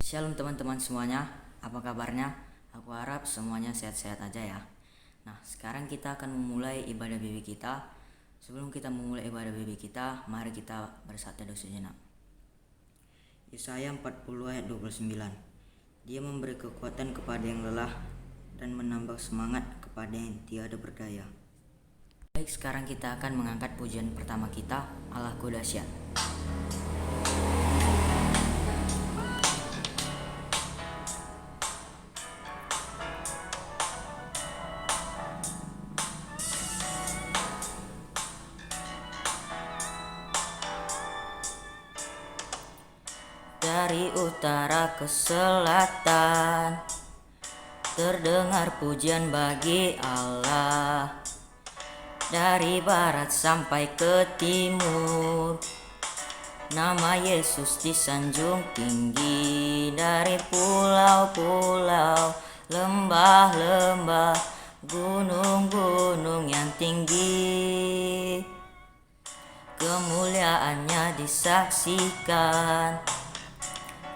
Shalom teman-teman semuanya, apa kabarnya? Aku harap semuanya sehat-sehat aja ya. Nah, sekarang kita akan memulai ibadah BB kita. Sebelum kita memulai ibadah BB kita, mari kita bersatu doa sejenak. Yesaya 40 ayat 29. Dia memberi kekuatan kepada yang lelah dan menambah semangat kepada yang tiada berdaya. Baik, sekarang kita akan mengangkat pujian pertama kita, Allahku dahsyat. Dari utara ke selatan, terdengar pujian bagi Allah. Dari barat sampai ke timur, nama Yesus disanjung tinggi. Dari pulau-pulau, lembah-lembah, gunung-gunung yang tinggi, kemuliaannya disaksikan,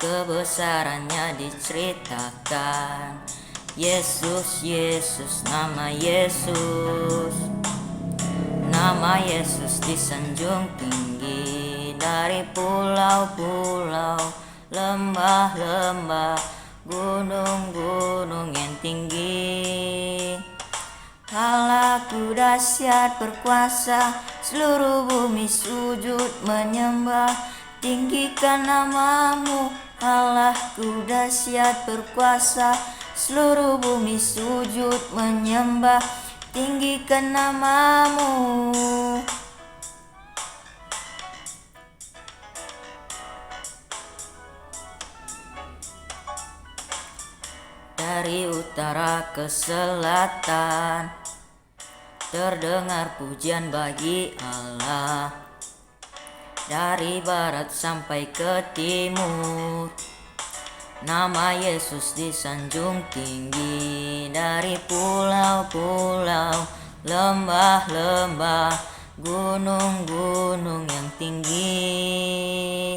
kebesarannya diceritakan. Yesus, Yesus, nama Yesus, nama Yesus disanjung tinggi. Dari pulau-pulau, lembah-lembah, gunung-gunung yang tinggi. Allahku dahsyat berkuasa, seluruh bumi sujud menyembah. Tinggikan namamu, Allahku dahsyat berkuasa, seluruh bumi sujud menyembah. Tinggikan namamu. Dari utara ke selatan, terdengar pujian bagi Allah. Dari barat sampai ke timur, nama Yesus disanjung tinggi. Dari pulau-pulau, lembah-lembah, gunung-gunung yang tinggi,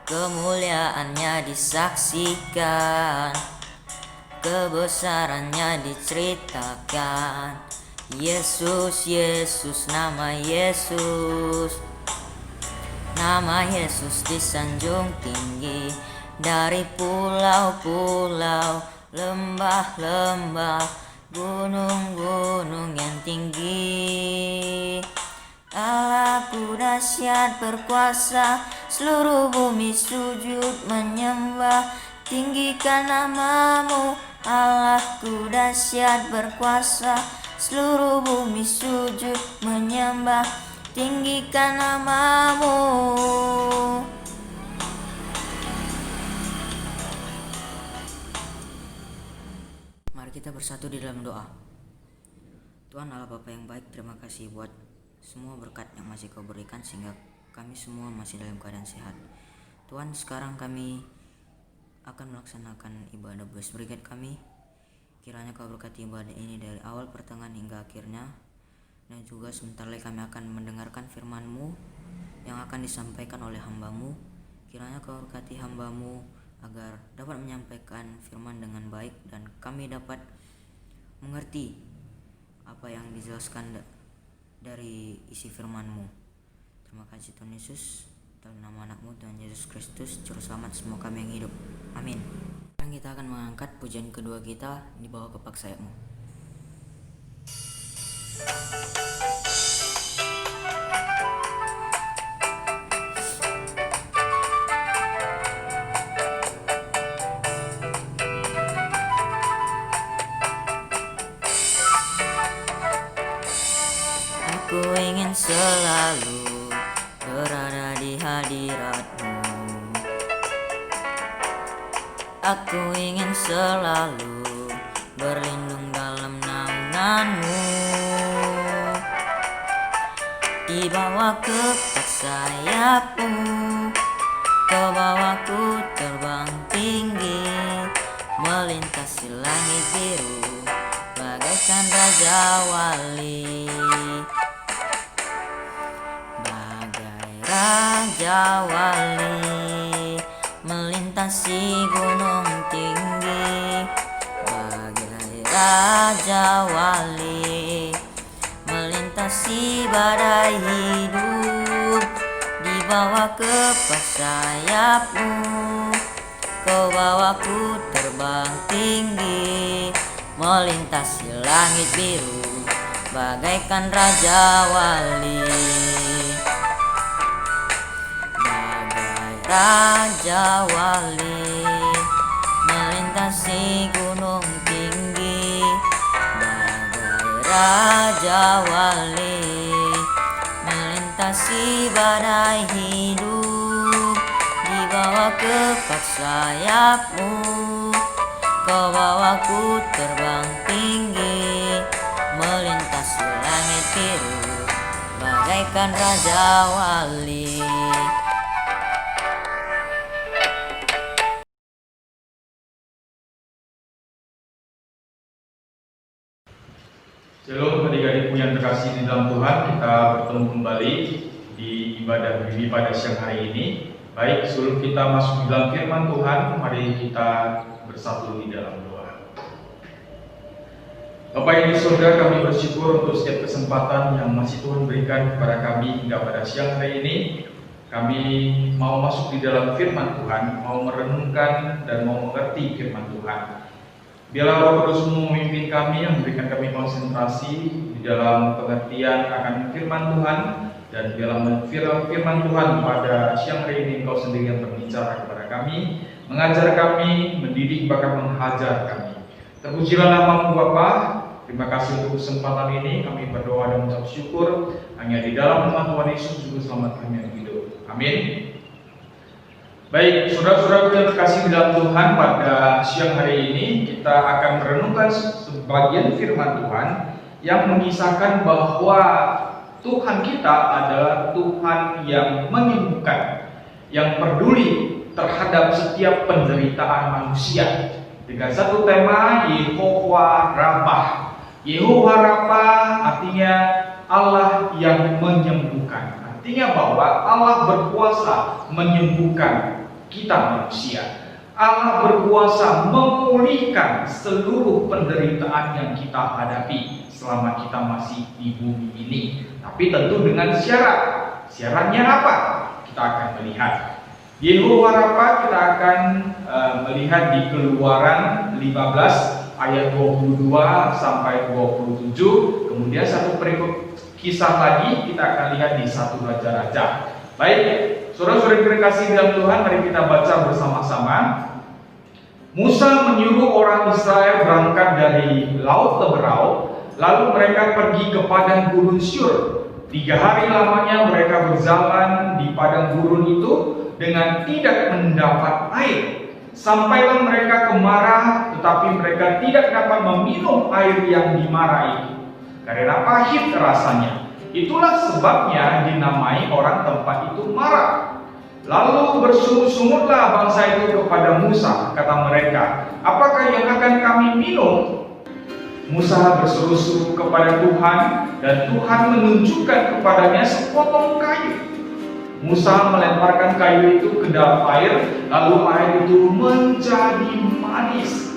kemuliaannya disaksikan, kebesarannya diceritakan. Yesus, Yesus, nama Yesus, nama Yesus disanjung tinggi. Dari pulau-pulau, lembah-lembah, gunung-gunung yang tinggi. Allahku dahsyat berkuasa, seluruh bumi sujud menyembah. Tinggikan namamu, Allahku dahsyat berkuasa, seluruh bumi sujud menyembah. Tinggikan namamu. Mari kita bersatu di dalam doa. Tuhan Allah Bapa yang baik, terima kasih buat semua berkat yang masih Kau berikan sehingga kami semua masih dalam keadaan sehat. Tuhan, sekarang kami akan melaksanakan ibadah Boys Brigade kami. Kiranya Kau berkati ibadah ini dari awal, pertengahan hingga akhirnya. Dan juga sebentar lagi kami akan mendengarkan firman-Mu yang akan disampaikan oleh hamba-Mu. Kiranya Kau berkati hamba-Mu agar dapat menyampaikan firman dengan baik dan kami dapat mengerti apa yang dijelaskan dari isi firman-Mu. Terima kasih Tuhan Yesus, dalam nama anak-Mu Tuhan Yesus Kristus, Juru Selamat semua kami yang hidup. Amin. Sekarang kita akan mengangkat pujian kedua kita di bawah kepak sayap-Mu. Aku ingin selalu berada di hadirat-Mu. Aku ingin selalu berlindung dalam naungan-Mu. Di bawah kepak sayap-Mu, Kau bawaku terbang tinggi, melintasi langit biru bagaikan Raja Wali. Bagai Raja Wali melintasi melintasi gunung tinggi, bagai raja wali, melintasi badai hidup, dibawa kepas sayapmu, kau bawaku terbang tinggi, melintasi langit biru, bagaikan raja wali. Bagai raja wali, melintasi gunung tinggi, bagai raja wali, melintasi badai hidup, dibawa kepas sayapmu, kau bawaku terbang tinggi, melintasi langit biru, bagaikan raja wali. Shalom adik-adikku yang terkasih di dalam Tuhan, kita bertemu kembali di ibadah Bibi pada siang hari ini. Baik, sebelum kita masuk di dalam firman Tuhan, mari kita bersatu di dalam doa. Bapak yang di surga, kami bersyukur untuk setiap kesempatan yang masih Tuhan berikan kepada kami hingga pada siang hari ini. Kami mau masuk di dalam firman Tuhan, mau merenungkan dan mau mengerti firman Tuhan. Biarlah Roh Kudus memimpin kami, yang memberikan kami konsentrasi di dalam pengertian akan firman Tuhan, dan biarlah firman Tuhan pada siang hari ini Engkau sendiri yang berbicara kepada kami, mengajar kami, mendidik, bahkan menghajar kami. Terpujilah nama-Mu Bapa. Terima kasih untuk kesempatan ini. Kami berdoa dan mengucap syukur hanya di dalam nama Tuhan Yesus Juru Selamat kami yang hidup. Amin. Baik, saudara-saudara yang terkasih di dalam Tuhan, pada siang hari ini kita akan merenungkan sebagian firman Tuhan yang mengisahkan bahwa Tuhan kita adalah Tuhan yang menyembuhkan, yang peduli terhadap setiap penderitaan manusia. Dengan satu tema, Yehovah Rapha. Yehovah Rapha artinya Allah yang menyembuhkan. Artinya bahwa Allah berkuasa menyembuhkan kita manusia. Allah berkuasa memulihkan seluruh penderitaan yang kita hadapi selama kita masih di bumi ini. Tapi tentu dengan syarat. Syaratnya apa? Kita akan melihat. Yehovah Rapha kita akan melihat di Keluaran 15 ayat 22 sampai 27. Kemudian satu perikop kisah lagi kita akan lihat di 1 Raja-Raja. Baik, saudara-saudara yang terkasih dalam Tuhan, mari kita baca bersama-sama. Musa menyuruh orang Israel berangkat dari Laut Teberau, lalu mereka pergi ke padang gurun Syur. 3 hari lamanya mereka berjalan di padang gurun itu dengan tidak mendapat air. Sampailah mereka ke Marah, tetapi mereka tidak dapat meminum air yang di Marah itu, karena pahit rasanya. Itulah sebabnya dinamai orang tempat itu Marah. Lalu bersungut-sungutlah bangsa itu kepada Musa. Kata mereka, apakah yang akan kami minum? Musa berseru-seru kepada Tuhan, dan Tuhan menunjukkan kepadanya sepotong kayu. Musa melemparkan kayu itu ke dalam air, lalu air itu menjadi manis.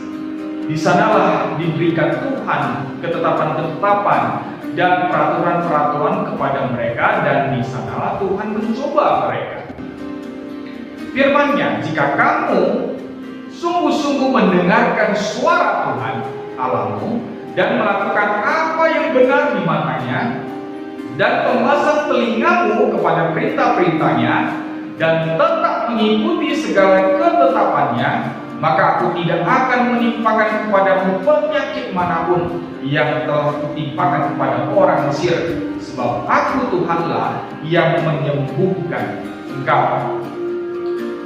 Di sanalah diberikan Tuhan ketetapan-ketetapan dan peraturan-peraturan kepada mereka, dan di sanalah Tuhan mencoba mereka. Firman-Nya, jika kamu sungguh-sungguh mendengarkan suara Tuhan Allahmu dan melakukan apa yang benar di matanya, dan memasang telingamu kepada perintah-perintahnya, dan tetap mengikuti segala ketetapannya, maka aku tidak akan menimpakan kepadamu penyakit manapun yang telah kutimpakan kepada orang Mesir, sebab aku Tuhanlah yang menyembuhkan engkau.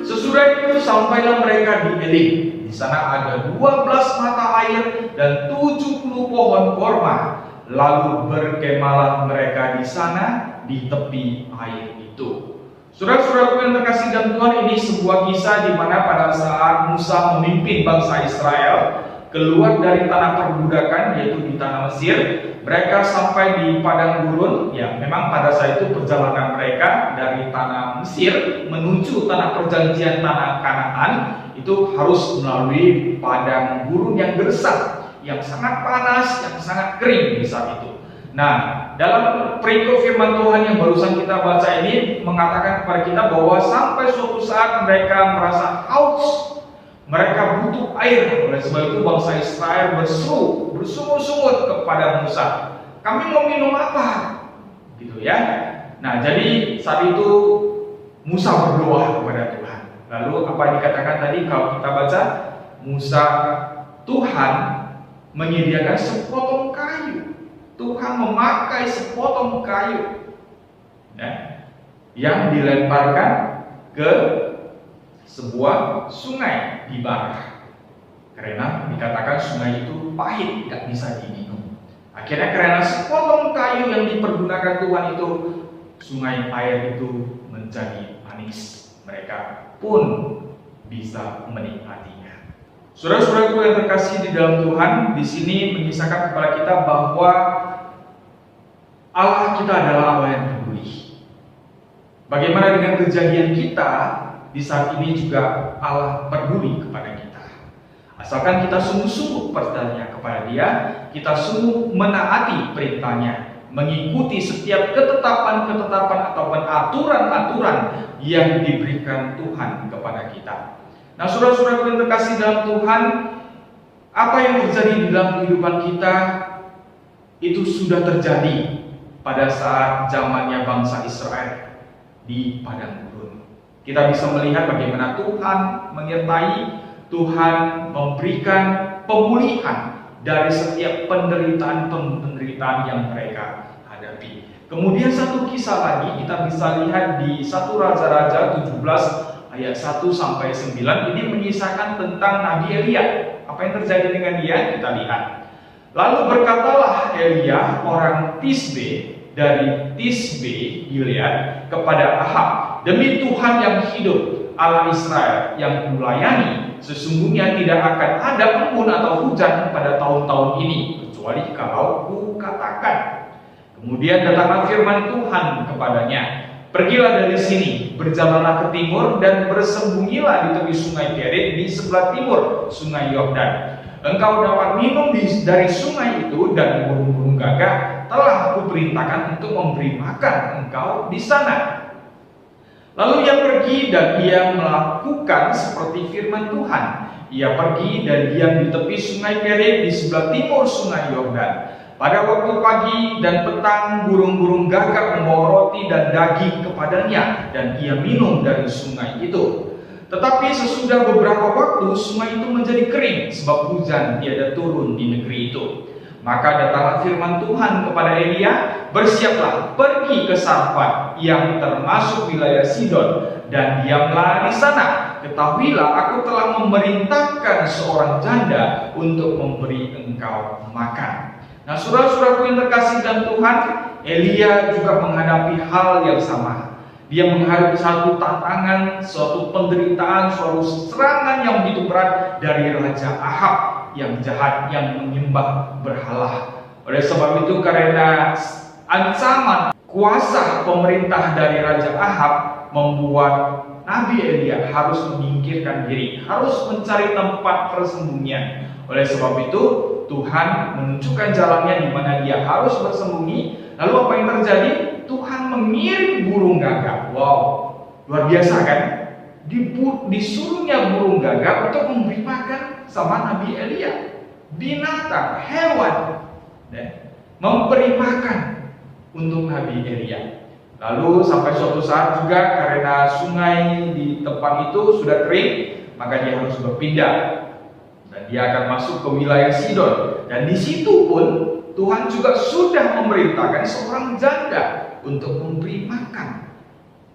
Sesudah itu sampailah mereka di Elim. Di sana ada 12 mata air dan 70 pohon korma. Lalu berkemalah mereka di sana di tepi air itu. Saudara-saudaraku yang terkasih dalam Tuhan, ini sebuah kisah di mana pada saat Musa memimpin bangsa Israel keluar dari tanah perbudakan, yaitu di tanah Mesir, mereka sampai di padang gurun. Ya, memang pada saat itu perjalanan mereka dari tanah Mesir menuju tanah perjanjian, tanah Kanaan, itu harus melalui padang gurun yang gersang, yang sangat panas, yang sangat kering di saat itu. Nah, dalam perikop firman Tuhan yang barusan kita baca ini mengatakan kepada kita bahwa sampai suatu saat mereka merasa haus, mereka butuh air. Oleh sebab itu bangsa Israel berseru, bersungut-sungut kepada Musa, kami mau minum apa? Gitu ya. Nah, jadi saat itu Musa berdoa kepada Tuhan. Lalu apa yang dikatakan tadi kalau kita baca, Tuhan menyediakan sepotong kayu. Tuhan memakai sepotong kayu yang dilemparkan ke sebuah sungai di barat. Karena dikatakan sungai itu pahit, tidak bisa diminum. Akhirnya karena sepotong kayu yang dipergunakan Tuhan itu, sungai air itu menjadi manis. Mereka pun bisa menikmatinya. Saudara-saudaraku yang terkasih di dalam Tuhan, di sini mengisahkan kepada kita bahwa Allah kita adalah Allah yang peduli. Bagaimana dengan kejadian kita di saat ini juga Allah peduli kepada kita. Asalkan kita sungguh-sungguh bertanya kepada Dia, kita sungguh menaati perintahnya, mengikuti setiap ketetapan-ketetapan ataupun aturan-aturan yang diberikan Tuhan kepada kita. Nah, saudara-saudara yang terkasih dalam Tuhan, apa yang terjadi di dalam kehidupan kita itu sudah terjadi pada saat zamannya bangsa Israel di padang gurun. Kita bisa melihat bagaimana Tuhan menyertai, Tuhan memberikan pemulihan dari setiap penderitaan yang mereka hadapi. Kemudian satu kisah lagi kita bisa lihat di 1 Raja-Raja 17 ayat 1 sampai 9 ini mengisahkan tentang Nabi Elia. Apa yang terjadi dengan dia? Kita lihat. Lalu berkatalah Elia orang Tisbe dari Tisbe Gilead kepada Ahab, demi Tuhan yang hidup, Allah Israel yang kulayani, sesungguhnya tidak akan ada embun atau hujan pada tahun-tahun ini, kecuali kalau kukatakan. Kemudian datanglah firman Tuhan kepadanya, pergilah dari sini, berjalanlah ke timur dan bersembunyilah di tepi sungai Kerit di sebelah timur sungai Yordan. Engkau dapat minum dari sungai itu, dan burung-burung gagak telah kuperintahkan untuk memberi makan engkau di sana. Lalu ia pergi dan ia melakukan seperti firman Tuhan. Ia pergi dan diam di tepi sungai Kerit di sebelah timur sungai Yordan. Pada waktu pagi dan petang burung-burung gagak membawa roti dan daging kepadanya, dan ia minum dari sungai itu. Tetapi sesudah beberapa waktu sungai itu menjadi kering sebab hujan tiada turun di negeri itu. Maka datanglah firman Tuhan kepada Elia, bersiaplah, pergi ke Sarfat yang termasuk wilayah Sidon, dan diamlah di sana. Ketahuilah, aku telah memerintahkan seorang janda untuk memberi engkau makan. Nah, saudara-saudaraku yang terkasih dalam Tuhan, Elia juga menghadapi hal yang sama. Dia menghadapi satu tantangan, suatu penderitaan, suatu serangan yang begitu berat dari Raja Ahab yang jahat, yang menyembah berhala. Oleh sebab itu, karena ancaman kuasa pemerintah dari Raja Ahab, membuat Nabi Elia harus menyingkirkan diri, harus mencari tempat persembunyian. Oleh sebab itu, Tuhan menunjukkan jalannya di mana dia harus bersembunyi. Lalu apa yang terjadi? Tuhan mengirim burung gagak. Wow, luar biasa kan? Disuruhnya burung gagak untuk memberi makan sama Nabi Elia. Binatang, hewan, memberi makan untuk Nabi Elia. Lalu sampai suatu saat juga karena sungai di tempat itu sudah kering, maka dia harus berpindah. Dan dia akan masuk ke wilayah Sidon. Dan di situ pun Tuhan juga sudah memerintahkan seorang janda untuk memberi makan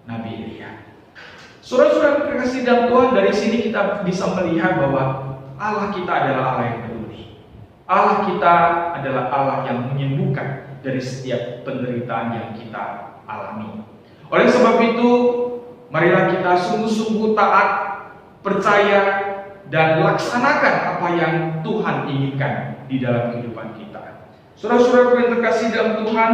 Nabi Elia. Saudara-saudara terkasih dalam Tuhan, dari sini kita bisa melihat bahwa Allah kita adalah Allah yang peduli. Allah kita adalah Allah yang menyembuhkan dari setiap penderitaan yang kita alami. Oleh sebab itu, marilah kita sungguh-sungguh taat, percaya, dan laksanakan apa yang Tuhan inginkan di dalam kehidupan kita. Saudara-saudara yang terkasih dalam Tuhan,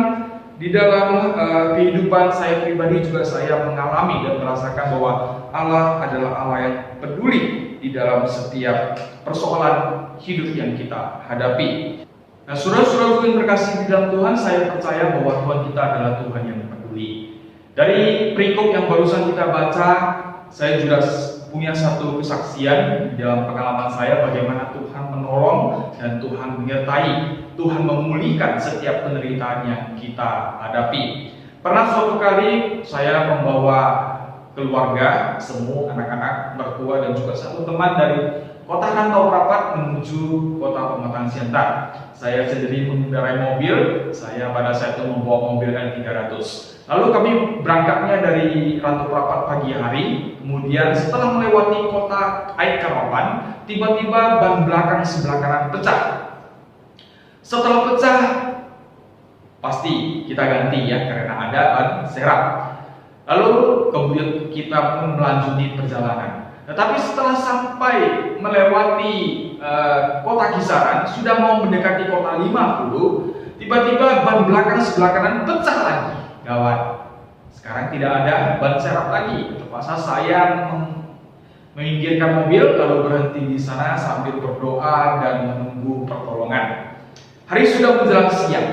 di dalam kehidupan saya pribadi juga saya mengalami dan merasakan bahwa Allah adalah Allah yang peduli di dalam setiap persoalan hidup yang kita hadapi. Nah, saudara-saudara yang terkasih di dalam Tuhan, saya percaya bahwa Tuhan kita adalah Tuhan yang peduli. Dari perikop yang barusan kita baca, saya juga punya satu kesaksian di dalam pengalaman saya bagaimana Tuhan menolong dan Tuhan menyertai, Tuhan memulihkan setiap penderitaan yang kita hadapi. Pernah suatu kali saya membawa keluarga, semua anak-anak, mertua dan juga satu teman dari kota Rantau Prapat menuju kota Pematang Siantar. Saya sendiri mengendarai mobil, saya pada saat itu membawa mobil L300. Lalu kami berangkatnya dari Rantau Prapat pagi hari, kemudian setelah melewati kota Aikarapan, tiba-tiba ban belakang sebelah kanan pecah. Setelah pecah, pasti kita ganti ya, karena ada ban serap. Lalu kemudian kita pun melanjuti perjalanan. Tetapi setelah sampai melewati kota kisaran, sudah mau mendekati kota 50, tiba-tiba ban belakang sebelah kanan pecah lagi. Gawat. Sekarang tidak ada ban serap lagi. Terpaksa saya meminggirkan mobil lalu berhenti di sana sambil berdoa dan menunggu pertolongan. Hari sudah menjelang siang.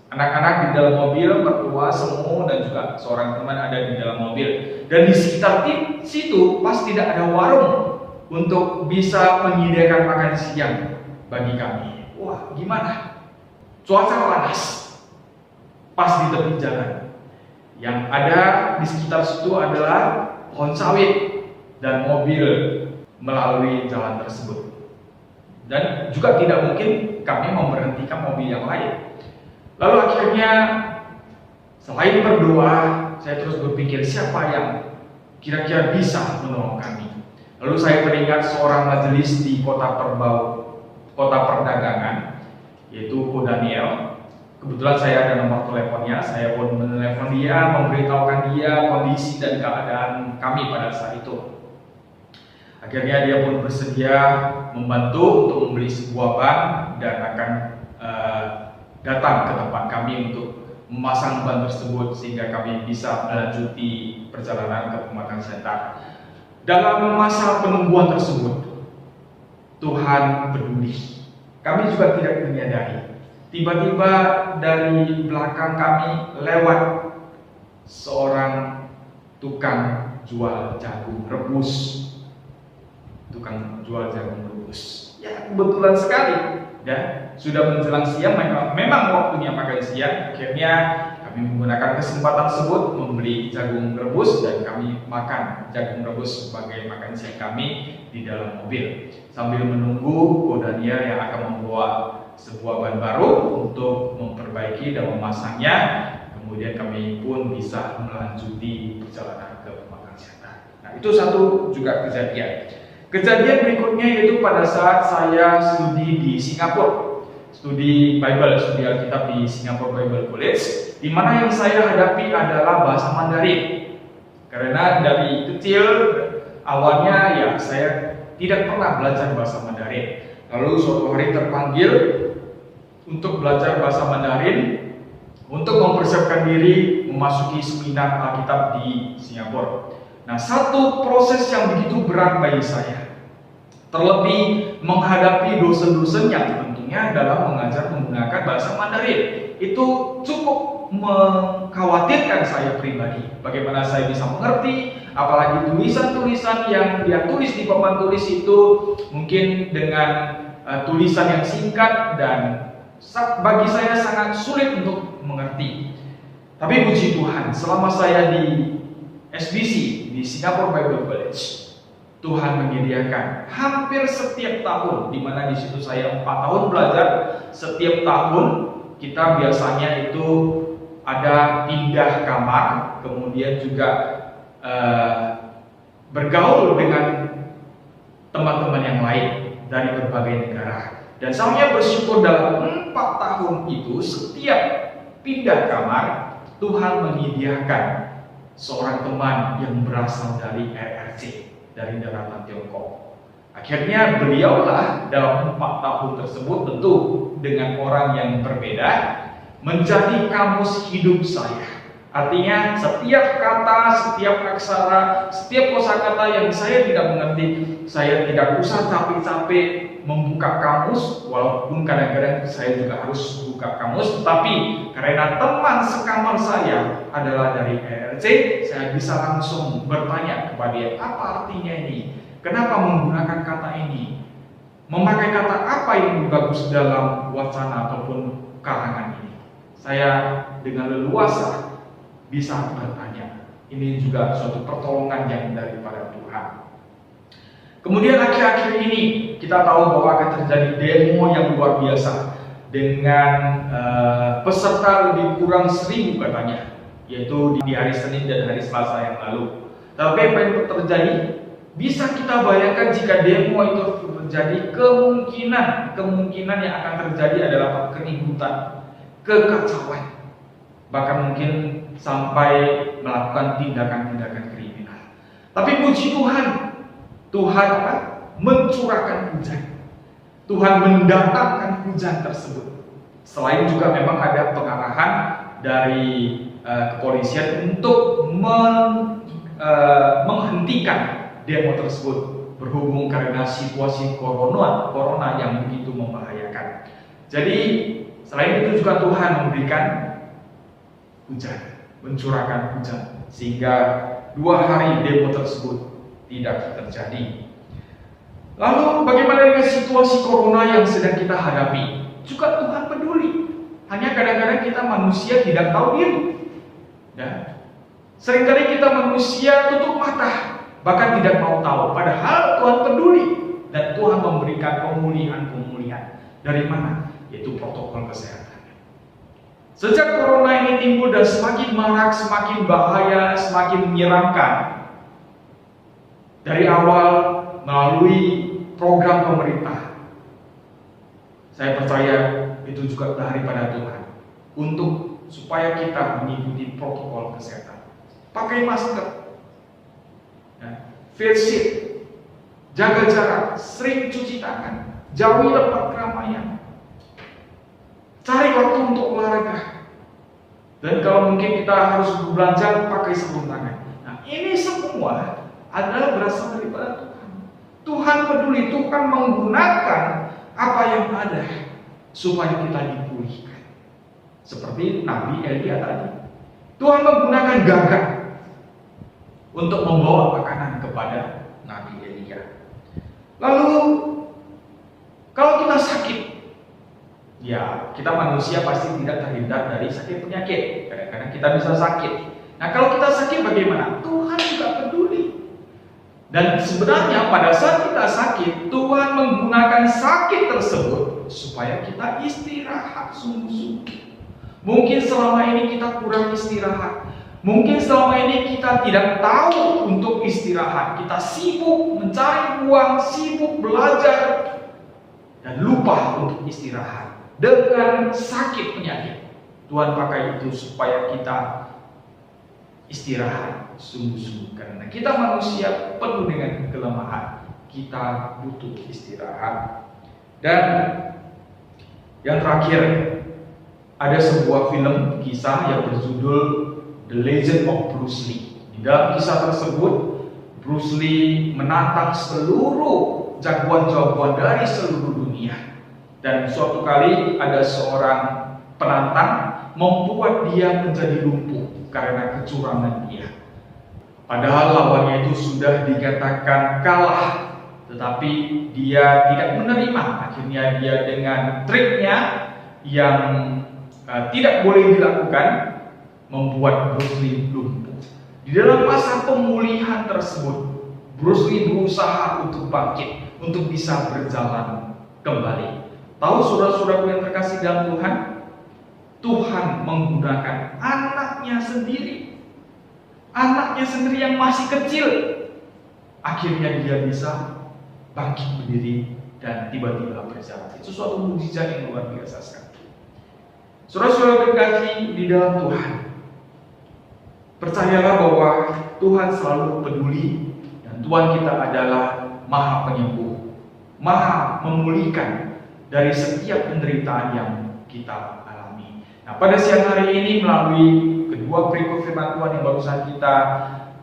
Anak-anak di dalam mobil, mertua semua dan juga seorang teman ada di dalam mobil. Dan di sekitar situ pas tidak ada warung untuk bisa menyediakan makan siang bagi kami. Wah, gimana? Cuaca panas. Pas di tepi jalan. Yang ada di sekitar situ adalah pohon sawit dan mobil melalui jalan tersebut. Dan juga tidak mungkin kami memberhentikan mobil yang lain. Lalu akhirnya selain berdoa, saya terus berpikir siapa yang kira-kira bisa menolong kami. Lalu saya teringat seorang majelis di kota perdagangan, yaitu Ko Daniel. Kebetulan saya ada nomor teleponnya, saya pun menelepon dia, memberitahukan dia kondisi dan keadaan kami pada saat itu. Akhirnya dia pun bersedia membantu untuk membeli sebuah ban dan akan datang ke tempat kami untuk memasang ban tersebut sehingga kami bisa melanjuti perjalanan ke Pematang Siantar. Dalam masa penungguan tersebut, Tuhan peduli. Kami juga tidak menyadari. Tiba-tiba dari belakang kami lewat seorang tukang jual jagung rebus. Tukang jual jagung rebus. Ya, kebetulan sekali. Ya, sudah menjelang siang, memang waktunya makan siang. Akhirnya kami menggunakan kesempatan tersebut membeli jagung rebus dan kami makan jagung rebus sebagai makan siang kami di dalam mobil sambil menunggu Ko Daniel yang akan membawa sebuah ban baru untuk memperbaiki dan memasangnya. Kemudian kami pun bisa melanjuti perjalanan ke Pematang Siantar. Nah, itu satu juga kejadian. Kejadian berikutnya yaitu pada saat saya studi di Singapura, studi Bible, studi Alkitab di Singapore Bible College, di mana yang saya hadapi adalah bahasa Mandarin. Karena dari kecil awalnya ya saya tidak pernah belajar bahasa Mandarin. Lalu suatu hari terpanggil untuk belajar bahasa Mandarin untuk mempersiapkan diri memasuki seminar Alkitab di Singapura. Nah, satu proses yang begitu berat bagi saya, terlebih menghadapi dosen-dosen yang tentunya dalam mengajar menggunakan bahasa Mandarin, itu cukup mengkhawatirkan saya pribadi. Bagaimana saya bisa mengerti, apalagi tulisan-tulisan yang dia tulis di papan tulis itu mungkin dengan tulisan yang singkat dan bagi saya sangat sulit untuk mengerti. Tapi puji Tuhan, selama saya di SBC di Singapore Bible College, Tuhan menyediakan hampir setiap tahun, di mana di situ saya 4 tahun belajar. Setiap tahun kita biasanya itu ada pindah kamar, kemudian juga bergaul dengan teman-teman yang lain dari berbagai negara. Dan saya bersyukur dalam 4 tahun itu setiap pindah kamar Tuhan menyediakan seorang teman yang berasal dari RRC, dari daratan Tiongkok. Akhirnya beliaulah dalam 4 tahun tersebut, tentu dengan orang yang berbeda, menjadi kamus hidup saya. Artinya setiap kata, setiap aksara, setiap kosakata yang saya tidak mengerti, saya tidak usah capek-capek membuka kamus, walaupun kadang-kadang saya juga harus buka kamus, tapi karena teman sekamar saya adalah dari ERC, saya bisa langsung bertanya kepada dia, apa artinya ini? Kenapa menggunakan kata ini? Memakai kata apa yang bagus dalam wacana ataupun karangan ini? Saya dengan leluasa bisa bertanya. Ini juga suatu pertolongan yang daripada Tuhan. Kemudian akhir-akhir ini kita tahu bahwa akan terjadi demo yang luar biasa dengan peserta lebih kurang 1.000 katanya, yaitu di hari Senin dan hari Selasa yang lalu. Tapi apa yang terjadi? Bisa kita bayangkan jika demo itu terjadi, kemungkinan yang akan terjadi adalah keributan, kekacauan, bahkan mungkin sampai melakukan tindakan-tindakan kriminal. Tapi puji Tuhan, Tuhan mencurahkan hujan. Tuhan mendatangkan hujan tersebut. Selain juga memang ada pengarahan dari kepolisian untuk menghentikan demo tersebut berhubung karena situasi corona yang begitu membahayakan. Jadi selain itu juga Tuhan memberikan hujan, mencurahkan hujan, sehingga 2 hari demo tersebut tidak terjadi. Lalu bagaimana dengan situasi corona yang sedang kita hadapi? Juga Tuhan peduli. Hanya kadang-kadang kita manusia tidak tahu diri. Ya. Seringkali kita manusia tutup mata, bahkan tidak mau tahu. Padahal Tuhan peduli dan Tuhan memberikan pemulihan. Dari mana? Yaitu protokol kesehatan. Sejak corona ini timbul dan semakin marak, semakin bahaya, semakin menyeramkan. Dari awal melalui program pemerintah, saya percaya itu juga daripada Tuhan untuk supaya kita mengikuti protokol kesehatan. Pakai masker, face shield, jaga jarak, sering cuci tangan, jauhi tempat keramaian, cari waktu untuk olahraga, dan kalau mungkin kita harus berbelanja pakai sarung tangan. Nah, ini semua adalah berasal daripada Tuhan. Tuhan peduli, Tuhan menggunakan apa yang ada supaya kita dipulihkan. Seperti Nabi Elia tadi, Tuhan menggunakan gagak untuk membawa makanan kepada Nabi Elia. Lalu kalau kita sakit, ya kita manusia pasti tidak terhindar dari sakit penyakit. Kadang-kadang kita bisa sakit. Nah, kalau kita sakit bagaimana? Tuhan juga peduli. Dan sebenarnya pada saat kita sakit, Tuhan menggunakan sakit tersebut supaya kita istirahat sungguh-sungguh. Mungkin selama ini kita kurang istirahat. Mungkin selama ini kita tidak tahu untuk istirahat. Kita sibuk mencari uang, sibuk belajar, dan lupa untuk istirahat. Dengan sakit penyakit, Tuhan pakai itu supaya kita istirahat sungguh-sungguh. Karena kita manusia penuh dengan kelemahan, kita butuh istirahat. Dan yang terakhir, ada sebuah film kisah yang berjudul The Legend of Bruce Lee. Di dalam kisah tersebut, Bruce Lee menantang seluruh jagoan-jagoan dari seluruh dunia. Dan suatu kali ada seorang penantang membuat dia menjadi lumpuh karena kecurangan dia. Padahal lawannya itu sudah dikatakan kalah, tetapi dia tidak menerima. Akhirnya dia dengan triknya yang tidak boleh dilakukan membuat Bruce Lee lumpuh. Di dalam masa pemulihan tersebut, Bruce Lee berusaha untuk bangkit, untuk bisa berjalan kembali. Tahu saudara-saudaraku yang terkasih dalam Tuhan, Tuhan menggunakan anaknya sendiri yang masih kecil. Akhirnya dia bisa bangkit berdiri dan tiba-tiba berjalan. Itu suatu mukjizat yang luar biasa sekali. Saudara-saudara terkasih di dalam Tuhan, percayalah bahwa Tuhan selalu peduli dan Tuhan kita adalah Maha Penyembuh, Maha memulihkan dari setiap penderitaan yang kita alami. Nah, pada siang hari ini melalui kedua dua perikop firman Tuhan yang barusan kita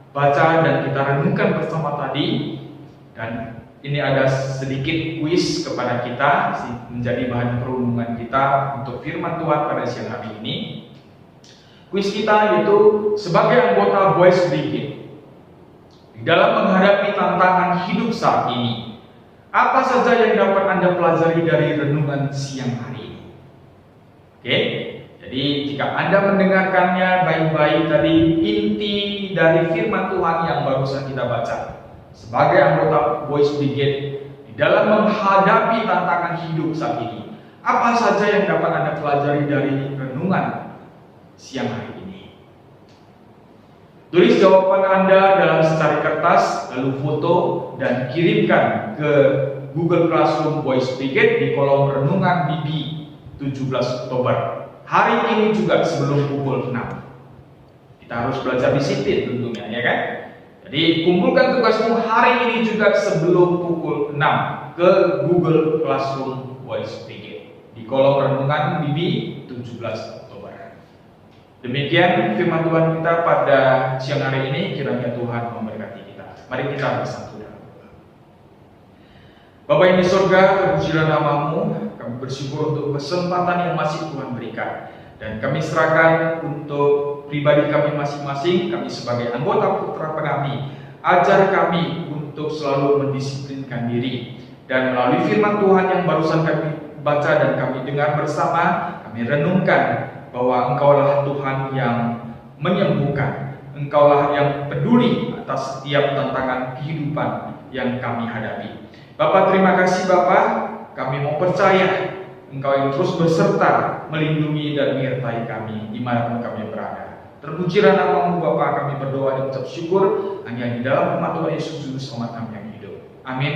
baca dan kita renungkan bersama tadi. Dan ini ada sedikit kuis kepada kita menjadi bahan perundungan kita untuk firman Tuhan pada siang hari ini. Kuis kita yaitu sebagai anggota Boys Brigade di dalam menghadapi tantangan hidup saat ini, apa saja yang dapat Anda pelajari dari renungan siang hari ini? Oke, jadi jika Anda mendengarkannya baik-baik tadi, inti dari firman Tuhan yang barusan kita baca, sebagai anggota Boys Brigade di dalam menghadapi tantangan hidup saat ini, apa saja yang dapat Anda pelajari dari renungan siang hari ini? Tulis jawaban Anda dalam secari kertas, lalu foto dan kirimkan ke Google Classroom Boys Brigade di kolom renungan BB 17 Oktober. Hari ini juga sebelum pukul 6. Kita harus belajar disiplin tentunya, ya kan? Jadi kumpulkan tugasmu hari ini juga sebelum pukul 6 ke Google Classroom Boys Brigade di kolom renungan BB 17 Oktober. Demikian firman Tuhan kita pada siang hari ini, kiranya Tuhan memberkati kita. Mari kita bersatu dalam doa. Bapa yang di surga, terpujilah nama-Mu. Kami bersyukur untuk kesempatan yang masih Tuhan berikan, dan kami serahkan untuk pribadi kami masing-masing. Kami sebagai anggota putra pengambi, ajar kami untuk selalu mendisiplinkan diri, dan melalui firman Tuhan yang barusan kami baca dan kami dengar bersama, kami renungkan bahwa Engkaulah Tuhan yang menyembuhkan, Engkaulah yang peduli atas setiap tantangan kehidupan yang kami hadapi. Bapa, terima kasih Bapa, kami mau percaya Engkau yang terus beserta, melindungi dan menyertai kami dimanapun kami berada. Terpujilah nama-Mu Bapa, kami berdoa dan ucap syukur hanya di dalam nama Tuhan Yesus Juru Selamat kami yang hidup. Amin.